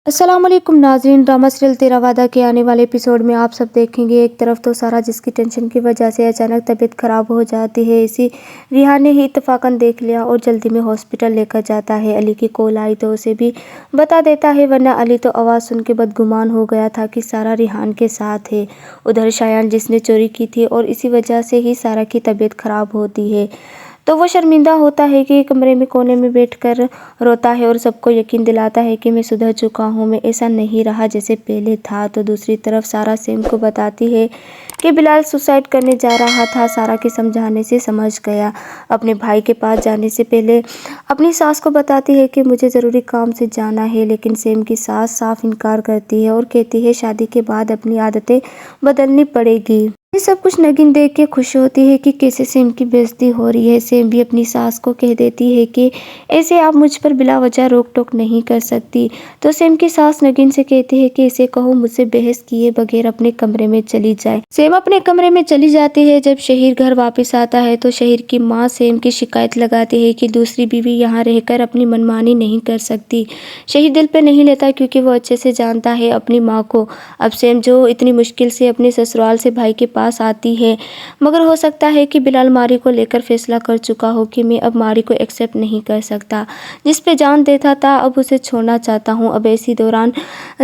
अस्सलामुअलैकुम नाज़रीन, drama serial तेरा वादा के आने वाले एपिसोड में आप सब देखेंगे। एक तरफ तो सारा जिसकी टेंशन की वजह से अचानक तबीयत ख़राब हो जाती है, इसी रिहान ने ही इत्तफाकन देख लिया और जल्दी में हॉस्पिटल लेकर जाता है। अली की कॉल आई तो उसे भी बता देता है, वरना अली तो आवाज़ सुन के बदगुमान हो गया था कि सारा रिहान के साथ है। उधर शायान जिसने चोरी की थी और इसी वजह से ही सारा की तबीयत ख़राब होती है, तो वो शर्मिंदा होता है कि कमरे में कोने में बैठकर रोता है और सबको यकीन दिलाता है कि मैं सुधर चुका हूँ, मैं ऐसा नहीं रहा जैसे पहले था। तो दूसरी तरफ सारा सेम को बताती है कि बिलाल सुसाइड करने जा रहा था। सारा के समझाने से समझ गया। अपने भाई के पास जाने से पहले अपनी सास को बताती है कि मुझे ज़रूरी काम से जाना है, लेकिन सेम की सास साफ इनकार करती है और कहती है शादी के बाद अपनी आदतें बदलनी पड़ेगी। ये सब कुछ नगीन देख के खुश होती है कि कैसे सेम की बेइज्जती हो रही है। सेम भी अपनी सास को कह देती है कि ऐसे आप मुझ पर बिला वजह रोक टोक नहीं कर सकती। तो सेम की सास नगीन से कहती है कि इसे कहो मुझसे बहस किए बगैर अपने कमरे में चली जाए। सेम अपने कमरे में चली जाती है। जब शहीर घर वापस आता है तो शहीर की माँ सेम की शिकायत लगाती है कि दूसरी बीवी यहाँ रहकर अपनी मनमानी नहीं कर सकती। शहीर दिल पे नहीं लेता क्योंकि वो अच्छे से जानता है अपनी माँ को। अब सेम जो इतनी मुश्किल से अपने ससुराल से भाई के पास आती है, मगर हो सकता है कि बिलाल मारी को लेकर फैसला कर चुका हो कि मैं अब मारी को एक्सेप्ट नहीं कर सकता। जिस पे जान देता था अब उसे छोड़ना चाहता हूँ। अब इसी दौरान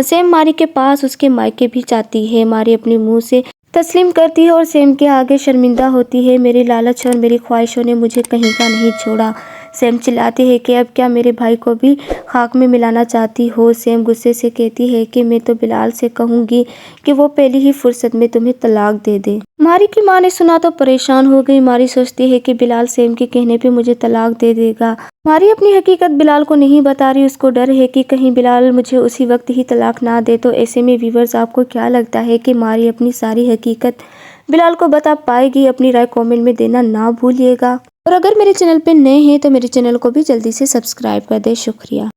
सेम मारी के पास उसके मायके भी जाती है। मारी अपने मुंह से तस्लीम करती है और सेम के आगे शर्मिंदा होती है। मेरी लालच और मेरी ख्वाहिशों ने मुझे कहीं का नहीं छोड़ा। सेम चिल्लाती है कि अब क्या मेरे भाई को भी खाक में मिलाना चाहती हो। सेम गुस्से से कहती है कि मैं तो बिलाल से कहूँगी कि वो पहली ही फुर्सत में तुम्हें तलाक दे दे। मारी की माँ ने सुना तो परेशान हो गई। मारी सोचती है कि बिलाल सेम के कहने पे मुझे तलाक दे देगा। मारी अपनी हकीकत बिलाल को नहीं बता रही। उसको डर है कि कहीं बिलाल मुझे उसी वक्त ही तलाक ना दे। तो ऐसे में व्यूअर्स, आपको क्या लगता है कि मारी अपनी सारी हकीकत बिलाल को बता पाएगी? अपनी राय कमेंट में देना ना भूलिएगा। और अगर मेरे चैनल पे नए हैं तो मेरे चैनल को भी जल्दी से सब्सक्राइब कर दे। शुक्रिया।